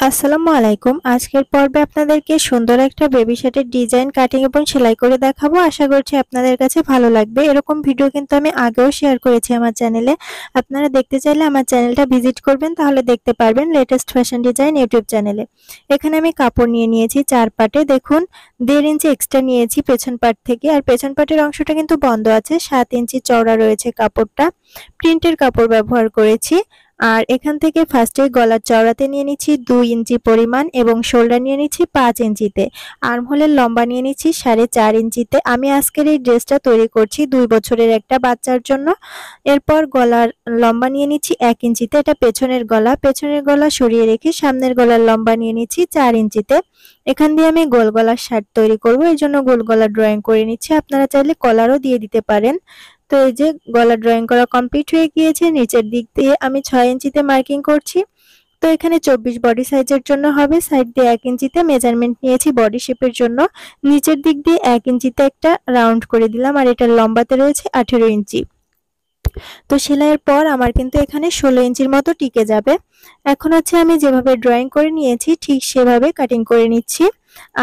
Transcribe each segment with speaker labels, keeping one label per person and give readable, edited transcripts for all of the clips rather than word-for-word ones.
Speaker 1: আসসালামু আলাইকুম। আজকের পর্বে আপনাদেরকে সুন্দর একটা বেবি শার্টের ডিজাইন কাটিং এবং সেলাই করে দেখাবো। আশা করছি আপনাদের কাছে ভালো লাগবে। এরকম ভিডিও কিন্তু আমি আগেও শেয়ার করেছি আমার চ্যানেলে। আপনারা দেখতে চাইলে আমার চ্যানেলটা ভিজিট করবেন, তাহলে দেখতে পারবেন লেটেস্ট ফ্যাশন ডিজাইন ইউটিউব চ্যানেলে। এখানে আমি কাপড় নিয়ে নিয়েছি 4 পাটে। দেখুন 1.5 ইঞ্চি এক্সট্রা নিয়েছি পেছন পাট থেকে, আর পেছন পাটের অংশটা কিন্তু বন্ধ আছে। 7 ইঞ্চি চওড়া রয়েছে কাপড়টা। প্রিন্টের কাপড় ব্যবহার করেছি। আর এখান থেকে ফার্স্টে গলার চওড়াতে নিয়ে নিচ্ছি 2 ইঞ্চি পরিমাণ এবং শোল্ডার নিয়ে নিচ্ছি 5 ইঞ্চিতে। আর্মহোলের লম্বা নিয়ে নিচ্ছি 4.5 ইঞ্চিতে। আমি আজকের এই ড্রেসটা তৈরি করছি 2 বছরের একটা বাচ্চার জন্য। এরপর গলার লম্বা নিয়ে নিচ্ছি 1 ইঞ্চিতে, এটা পেছনের গলা। পেছনের গলা সরিয়ে রেখে সামনের গলার লম্বা নিয়ে নিচ্ছি 4 ইঞ্চিতে। এখান দিয়ে আমি গোল গলার শার্ট তৈরি করব, এই জন্য গোল গলা ড্রয়িং করে নিচ্ছি। আপনারা চাইলে কলারও দিয়ে দিতে পারেন। তো এই যে গলা ড্রয়িং করা কমপ্লিট হয়ে গিয়েছে। নিচের দিক দিয়ে আমি 6 ইঞ্চিতে মার্কিং করছি। তো এখানে 24 বডি সাইজের জন্য হবে। সাইড দিয়ে 1 ইঞ্চিতে মেজারমেন্ট নিয়েছি বডি শেপের জন্য। নিচের দিক দিয়ে 1 ইঞ্চিতে একটা রাউন্ড করে দিলাম, আর এটার লম্বাতে রয়েছে 18 ইঞ্চি। তো সেলাইয়ের পর আমার কিন্তু এখানে 16 ইঞ্চির মতো টিকে যাবে। এখন হচ্ছে আমি যেভাবে ড্রয়িং করে নিয়েছি ঠিক সেভাবে কাটিং করে নিচ্ছি।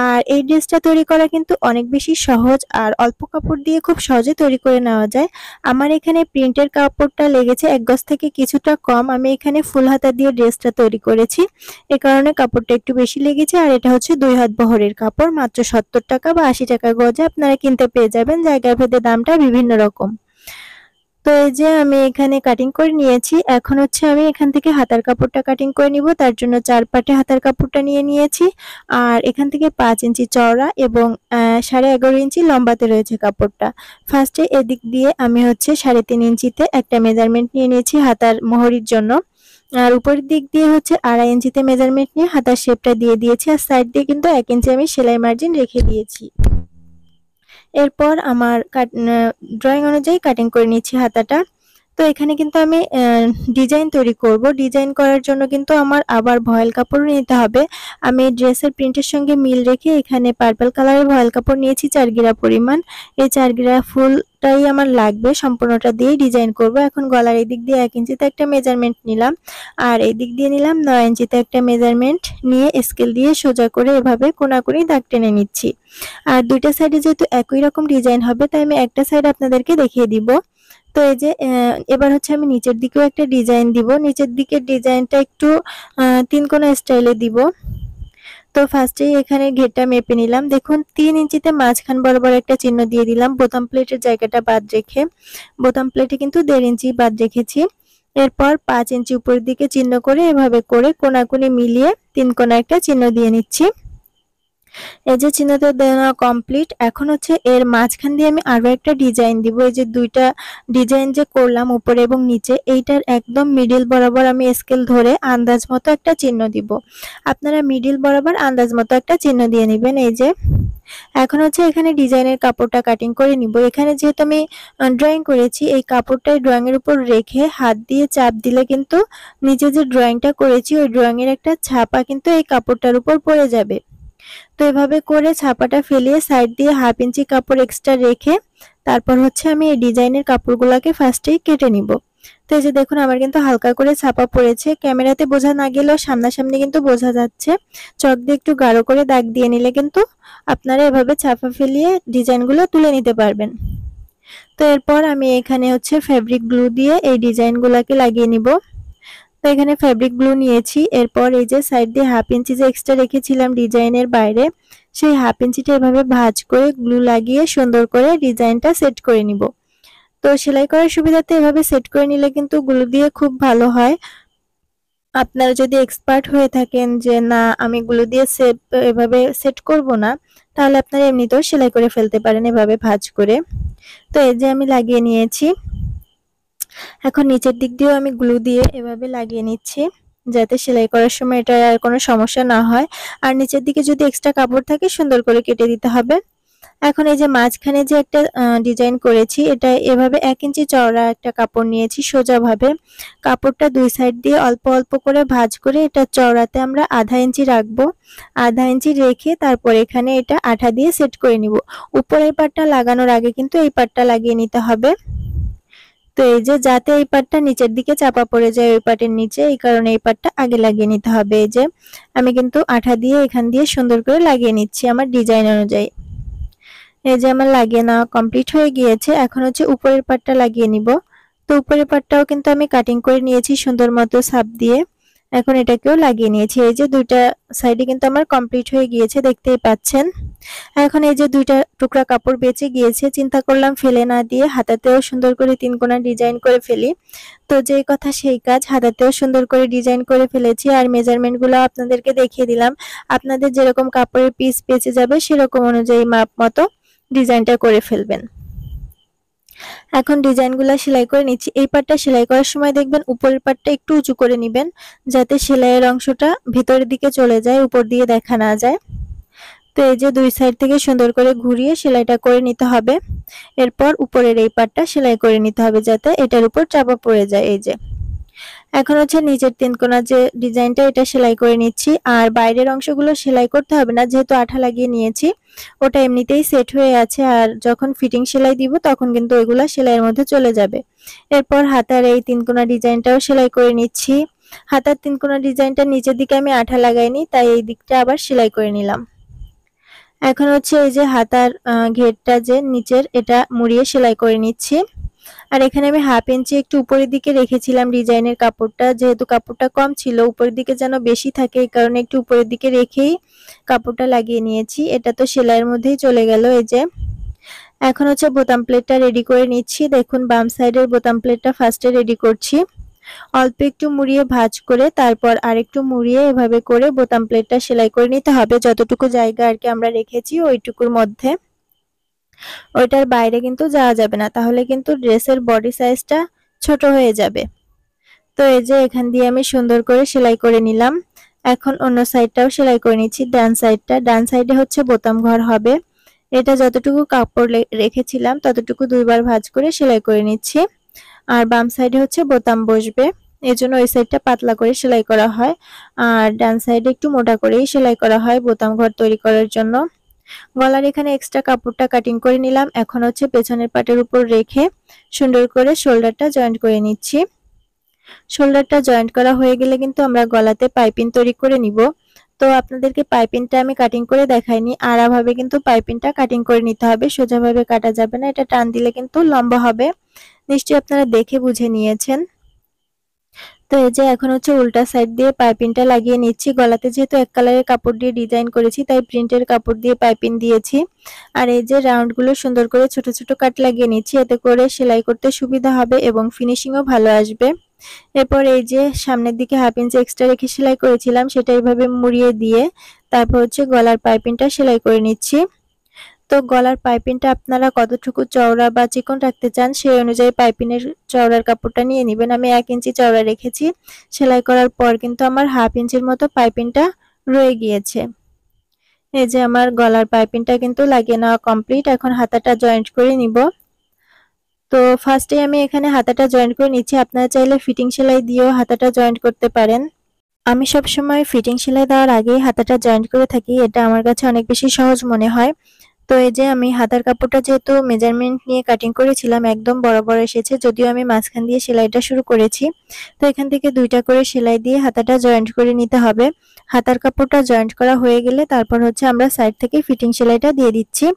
Speaker 1: আর এই ড্রেসটা তৈরি করা কিন্তু অনেক বেশি সহজ, আর অল্প কাপড় দিয়ে খুব সহজে তৈরি করে নেওয়া যায়। আমার এখানে প্রিন্টের কাপড়টা লেগেছে 1 গজ থেকে কিছুটা কম। আমি এখানে ফুল হাতা দিয়ে ড্রেসটা তৈরি করেছি, এ কারণে কাপড়টা একটু বেশি লেগেছে। আর এটা হচ্ছে 2 হাত বহরের কাপড়, মাত্র 70 টাকা বা 80 টাকা গজে আপনারা কিনতে পেয়ে যাবেন। জায়গা ভেদে দামটা বিভিন্ন রকম। তো এই যে আমি এখানে কাটিং করে নিয়েছি। এখন হচ্ছে আমি এখান থেকে হাতার কাপড়টা কাটিং করে নিব। তার জন্য 4 পাটে হাতার কাপড়টা নিয়ে নিয়েছি। আর এখান থেকে 5 ইঞ্চি চওড়া এবং 11.5 ইঞ্চি লম্বাতে রয়েছে কাপড়টা। ফার্স্টে এদিক দিয়ে আমি হচ্ছে 3.5 ইঞ্চিতে একটা মেজারমেন্ট নিয়ে নিয়েছি হাতার মোহরির জন্য। আর উপরের দিক দিয়ে হচ্ছে 2.5 ইঞ্চিতে মেজারমেন্ট নিয়ে হাতার শেপটা দিয়ে দিয়েছি। আর সাইড দিয়ে কিন্তু 1 ইঞ্চি আমি সেলাই মার্জিন রেখে দিয়েছি। এরপর আমার ড্রয়িং অনুযায়ী কাটিং করে নিচ্ছি হাতাটা। তো এখানে কিন্তু আমি ডিজাইন তৈরি করব। ডিজাইন করার জন্য কিন্তু আমার আবার ভয়েল কাপড় নিতে হবে। আমি ড্রেসের প্রিন্টের সঙ্গে মিল রেখে এখানে পার্পল কালারের ভয়েল কাপড় নিয়েছি 4 গিরা পরিমাণ। এই 4 গিরা ফুলটাই আমার লাগবে, সম্পূর্ণটা দিয়ে ডিজাইন করব। এখন গলার এই দিক দিয়ে 1 ইঞ্চিতে একটা মেজারমেন্ট নিলাম, আর এই দিক দিয়ে নিলাম 9 ইঞ্চিতে একটা মেজারমেন্ট নিয়ে স্কেল দিয়ে সোজা করে এভাবে কোণাকুনি দাগ টেনে নিচ্ছি। আর দুইটা সাইডে যেহেতু একই রকম ডিজাইন হবে, তাই আমি একটা সাইড আপনাদেরকে দেখিয়ে দিব। তো এই যে এবার হচ্ছে আমি নিচের দিকেও একটা ডিজাইন দিব। নিচের দিকের ডিজাইনটা একটু 3 কোণা স্টাইলে দিব। তো ফার্স্টেই এখানে ঘেরটা মেপে নিলাম। দেখুন 3 ইঞ্চিতে মাঝখান বরাবর একটা চিহ্ন দিয়ে দিলাম বোতাম প্লেটের জায়গাটা বাদ রেখে। বোতাম প্লেটে কিন্তু 1.5 ইঞ্চি বাদ রেখেছি। এরপর 5 ইঞ্চি উপরের দিকে চিহ্ন করে এভাবে করে কোণাকুনি মিলিয়ে 3 কোণা একটা চিহ্ন দিয়ে নিচ্ছি। এই যে চিহ্নটা দেওয়া কমপ্লিট। এখন হচ্ছে এর মাঝখান দিয়ে আমি আরো একটা ডিজাইন দিব। এই যে দুইটা ডিজাইন যে করলাম উপরে এবং নিচে, এইটার একদম মিডিল বরাবর আমি স্কেল ধরে আন্দাজ মতো একটা চিহ্ন দিব। আপনারা মিডিল বরাবর আন্দাজ মতো একটা চিহ্ন দিয়ে নেবেন। এই যে এখন হচ্ছে এখানে ডিজাইনের কাপড়টা কাটিং করে নিব। এখানে যেহেতু আমি ড্রয়িং করেছি, এই কাপড়টাই ড্রয়িং এর উপর রেখে হাত দিয়ে চাপ দিলে কিন্তু নিচে যে ড্রয়িংটা করেছি ওই ড্রয়িং এর একটা ছাপা কিন্তু এই কাপড়টার উপর পড়ে যাবে। তো এভাবে করে ছাপাটা ফেলিয়ে সাইড দিয়ে 1/2 ইঞ্চি কাপড় এক্সট্রা রেখে তারপর হচ্ছে আমি এই ডিজাইনের কাপড়গুলোকে ফার্স্টেই কেটে নিব। তো এই যে দেখুন আমার কিন্তু হালকা করে ছাপা পড়েছে। ক্যামেরাতে বোঝা না গেলেও সামনাসামনি কিন্তু বোঝা যাচ্ছে। চক দিয়ে একটু গাঢ় করে দাগ দিয়ে নিলে কিন্তু আপনারা এভাবে ছাপা ফেলিয়ে ডিজাইনগুলো তুলে নিতে পারবেন। তো এরপর আমি এখানে হচ্ছে ফেব্রিক গ্লু দিয়ে এই ডিজাইনগুলোকে লাগিয়ে নিব। তো এখানে ফেব্রিক গ্লু নিয়েছি। এরপর এই যে সাইড দিয়ে 1/2 ইঞ্চি যে এক্সট্রা রেখেছিলাম ডিজাইনের বাইরে, সেই 1/2 ইঞ্চিটা এভাবে ভাঁজ করে গ্লু লাগিয়ে সুন্দর করে ডিজাইনটা সেট করে নিব। তো সেলাই করার সুবিধাতে এভাবে সেট করে নিলে কিন্তু গ্লু দিয়ে খুব ভালো হয়। আপনারা যদি এক্সপার্ট হয়ে থাকেন যে না আমি গ্লু দিয়ে এভাবে সেট করব না, তাহলে আপনারা এমনিতেও সেলাই করে ফেলতে পারেন এভাবে ভাঁজ করে। তো এই যে আমি লাগিয়ে নিয়েছি। এখন নিচের দিক দিয়েও আমি গ্লু দিয়ে এভাবে লাগিয়ে নিচ্ছি, যাতে সেলাই করার সময় এটা আর কোনো সমস্যা না হয়। আর নিচের দিকে যদি এক্সট্রা কাপড় থাকে সুন্দর করে কেটে দিতে হবে। এখন এই যে মাঝখানে যে একটা ডিজাইন করেছি, এটা এভাবে 1 ইঞ্চি চওড়া একটা কাপড় নিয়েছি সোজাভাবে। কাপড়টা দুই সাইড দিয়ে অল্প অল্প করে ভাঁজ করে এটা চওড়াতে আমরা 1/2 ইঞ্চি রাখবো। 1/2 ইঞ্চি রেখে তারপর এখানে এটা আঠা দিয়ে সেট করে নিব। উপরের পাটটা লাগানোর আগে কিন্তু এই পাটটা লাগিয়ে নিতে হবে। তো এই যে যাতে এই পাটটা নিচের দিকে চাপা পড়ে যায় ওই পাটের নিচে, এই কারণে এই পাটটা আগে লাগিয়ে নিতে হবে। এই যে আমি কিন্তু আঠা দিয়ে এখান দিয়ে সুন্দর করে লাগিয়ে নিচ্ছি আমার ডিজাইন অনুযায়ী। এই যে আমার লাগিয়ে নেওয়া কমপ্লিট হয়ে গিয়েছে। এখন হচ্ছে উপরের পাটটা লাগিয়ে নিব। তো উপরের পাটটাও কিন্তু আমি কাটিং করে নিয়েছি সুন্দর মতো ছাপ দিয়ে। এখন এটাকেও লাগিয়ে নিয়েছি। এই যে দুইটা সাইডে কিন্তু আমার কমপ্লিট হয়ে গিয়েছে, দেখতেই পাচ্ছেন। এখন এই যে দুইটা টুকরা কাপড় বেঁচে গিয়েছে, চিন্তা করলাম ফেলে না দিয়ে হাতাতেও সুন্দর করে 3 কোণা ডিজাইন করে ফেলি। তো যেই কথা সেই কাজ, হাতাতেও সুন্দর করে ডিজাইন করে ফেলেছি আর মেজারমেন্টগুলো আপনাদেরকে দেখিয়ে দিলাম। আপনাদের যেরকম কাপড়ের পিস বেঁচে যাবে সেরকম অনুযায়ী মাপ মতো ডিজাইনটা করে ফেলবেন। এখন ডিজাইনগুলো সেলাই করে নিচ্ছি। এই পাটটা সেলাই করার সময় দেখবেন উপরের পাটটা একটু উঁচু করে নেবেন, যাতে সেলাইয়ের অংশটা ভিতরের দিকে চলে যায়, উপর দিয়ে দেখা না যায়। তো এই যে দুই সাইড থেকে সুন্দর করে ঘুরিয়ে সেলাইটা করে নিতে হবে। এরপর উপরের এই পাটটা সেলাই করে নিতে হবে যাতে এটার উপর চাপা পড়ে যায়। এই যে এখন হচ্ছে নিচের 3 কোণা যে ডিজাইনটা এটা সেলাই করে নিচ্ছি। আর বাইরের অংশগুলো সেলাই করতে হবে না, যেহেতু আঠা লাগিয়ে নিয়েছি ওটা এমনিতেই সেট হয়ে আছে। আর যখন ফিটিং সেলাই দিব তখন কিন্তু ওইগুলা সেলাইয়ের মধ্যে চলে যাবে। এরপর হাতার এই 3 কোণা ডিজাইনটাও সেলাই করে নিচ্ছি। হাতার 3 কোণা ডিজাইনটা নিচের দিকে আমি আঠা লাগাইনি, তাই এই দিকটা আবার সেলাই করে নিলাম। এখন হচ্ছে এই যে হাতার ঘেরটা যে নিচের এটা মুড়িয়ে সেলাই করে নিচ্ছি। আর এখানে আমি 1/2 ইঞ্চি একটু উপরের দিকে রেখেছিলাম ডিজাইনের কাপড়টা, যেহেতু কাপড়টা কম ছিল উপরের দিকে যেন বেশি থাকে এই কারণে একটু উপরের দিকে রেখেই কাপড়টা লাগিয়ে নিয়েছি। এটা তো সেলাইয়ের মধ্যেই চলে গেল। এই যে এখন হচ্ছে বোতাম প্লেটটা রেডি করে নিচ্ছি। দেখুন বাম সাইডের বোতাম প্লেটটা ফার্স্টে রেডি করছি। অল্প একটু মুড়িয়ে ভাঁজ করে তারপর আরেকটু মুড়িয়ে এভাবে করে বোতাম প্লেটটা সেলাই করে নিতে হবে, যতটুকু জায়গা আর কি আমরা রেখেছি ওইটুকুর মধ্যে। ওইটার বাইরে কিন্তু যাওয়া যাবে না, তাহলে কিন্তু ড্রেসের বডি সাইজটা ছোট হয়ে যাবে। তো এই যে এখান দিয়ে আমি সুন্দর করে সেলাই করে নিলাম। এখন অন্য সাইডটাও সেলাই করে নিচ্ছি। ডান সাইডটা, ডান সাইডে হচ্ছে বোতাম ঘর হবে। এটা যতটুকু কাপড় রেখেছিলাম ততটুকু দুইবার ভাঁজ করে সেলাই করে নিচ্ছি। আর বাম সাইডে হচ্ছে বোতাম বসবে, এজন্য ওই সাইডটা পাতলা করে সেলাই করা হয় আর ডান সাইডে একটু মোটা করেই সেলাই করা হয় বোতাম ঘর তৈরি করার জন্য। গলার এখানে এক্সট্রা কাপড়টা কাটিং করে নিলাম। এখন হচ্ছে পেছনের পাটের উপর রেখে সুন্দর করে শোল্ডারটা জয়েন্ট করে নিচ্ছি। শোল্ডারটা জয়েন্ট করা হয়ে গেলে কিন্তু আমরা গলাতে পাইপিং তৈরি করে নিব। তো আপনাদেরকে পাইপিংটা আমি কাটিং করে দেখাইনি, আড়াভাবে কিন্তু পাইপিংটা কাটিং করে নিতে হবে, সোজাভাবে কাটা যাবে না, এটা টান দিলে কিন্তু লম্বা হবে। নিশ্চয়ই আপনারা দেখে বুঝে নিয়েছেন। তো এই যে এখন হচ্ছে উল্টা সাইড দিয়ে পাইপিংটা লাগিয়ে নিচ্ছি। গলাতে যেহেতু এক কালারের কাপড় দিয়ে ডিজাইন করেছি তাই প্রিন্টের কাপড় দিয়ে পাইপিং দিয়েছি। আর এই যে রাউন্ডগুলো সুন্দর করে ছোট ছোট কাট লাগিয়ে নিচ্ছি, এতে করে সেলাই করতে সুবিধা হবে এবং ফিনিশিংও ভালো আসবে। এরপর এই যে সামনের দিকে 1/2 ইঞ্চি এক্সট্রা রেখে সেলাই করেছিলাম সেটা এইভাবে মুড়িয়ে দিয়ে তারপর হচ্ছে গলার পাইপিংটা সেলাই করে নিচ্ছি। তো গলার পাইপিংটা আপনারা কতটুকু চওড়া বা চিকন রাখতে চান সেই অনুযায়ী পাইপিংয়ের চওড়ার কাপড়টা নিয়ে নেবেন। আমি 1 ইঞ্চি চওড়া রেখেছি। সেলাই করার পর কিন্তু আমার 1/2 ইঞ্চির মতো পাইপিংটা রয়ে গিয়েছে। এই যে আমার গলার পাইপিংটা কিন্তু লাগিয়ে নেওয়া কমপ্লিট। এখন হাতাটা জয়েন্ট করে নিব। তো ফার্স্টে আমি এখানে হাতাটা জয়েন্ট করে নিচ্ছি। আপনারা চাইলে ফিটিং সেলাই দিয়েও হাতাটা জয়েন্ট করতে পারেন। আমি সবসময় ফিটিং সেলাই দেওয়ার আগেই হাতাটা জয়েন্ট করে থাকি, এটা আমার কাছে অনেক বেশি সহজ মনে হয়। তো এই যে আমি হাতার কাপড়টা যেহেতু মেজারমেন্ট নিয়ে কাটিং করেছিলাম একদম বরাবর এসেছে, যদিও আমি মাঝখান দিয়ে সেলাইটা শুরু করেছি। তো এখান থেকে দুইটা করে সেলাই দিয়ে হাতাটা জয়েন্ট করে নিতে হবে। হাতার কাপড়টা জয়েন্ট করা হয়ে গেলে তারপর হচ্ছে আমরা সাইড থেকে ফিটিং সেলাইটা দিয়ে দিচ্ছি।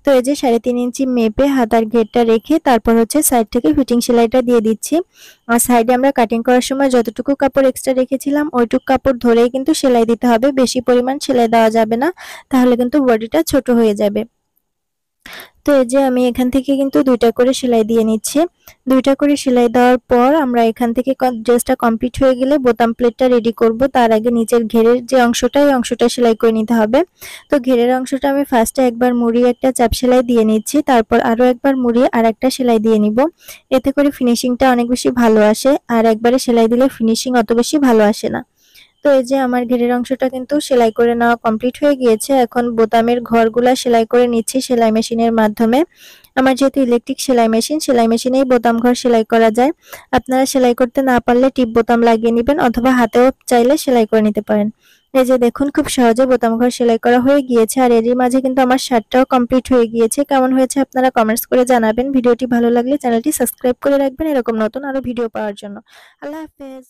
Speaker 1: তো এই যে 3.5 ইঞ্চি মেপে হাতার ঘেরটা রেখে তারপর হচ্ছে সাইড থেকে ফিটিং সেলাইটা দিয়ে দিচ্ছি। আর সাইডে আমরা কাটিং করার সময় যতটুকু কাপড় এক্সট্রা রেখেছিলাম ওইটুকু কাপড় ধরেই কিন্তু সেলাই দিতে হবে, বেশি পরিমাণ সেলাই দেওয়া যাবে না, তাহলে কিন্তু বডিটা ছোট হয়ে যাবে। তো এই যে আমি এখান থেকে কিন্তু দুইটা করে সেলাই দিয়ে নিচ্ছি। দুইটা করে সেলাই দেওয়ার পর আমরা এখান থেকে ড্রেসটা কমপ্লিট হয়ে গেলে বোতাম প্লেটটা রেডি করব। তার আগে নিচের ঘেরের যে অংশটা এই অংশটা সেলাই করে নিতে হবে। তো ঘেরের অংশটা আমি ফার্স্টে একবার মুড়িয়ে একটা চাপ সেলাই দিয়ে নিচ্ছি, তারপর আরো একবার মুড়িয়ে আরেকটা সেলাই দিয়ে নিব। এতে করে ফিনিশিংটা অনেক বেশি ভালো আসে, আর একবারে সেলাই দিলে ফিনিশিং অত বেশি ভালো আসে না। তো এই যে আমার ঘেরের অংশটা কিন্তু সেলাই করে নেওয়া কমপ্লিট হয়ে গিয়েছে। এখন বোতামের ঘরগুলা সেলাই করে নিচ্ছি সেলাই মেশিনের মাধ্যমে। আমার যেহেতু ইলেকট্রিক সেলাই মেশিনেই বোতাম ঘর সেলাই করা যায়। আপনারা সেলাই করতে না পারলে টিপ বোতাম লাগিয়ে নেবেন অথবা হাতেও চাইলে সেলাই করে নিতে পারেন। এই যে দেখুন খুব সহজে বোতাম ঘর সেলাই করা হয়ে গিয়েছে আর এরই মাঝে কিন্তু আমার শার্টটাও কমপ্লিট হয়ে গিয়েছে। কেমন হয়েছে আপনারা কমেন্টস করে জানাবেন। ভিডিওটি ভালো লাগলে চ্যানেলটি সাবস্ক্রাইব করে রাখবেন এরকম নতুন আরো ভিডিও পাওয়ার জন্য। আল্লাহ হাফেজ।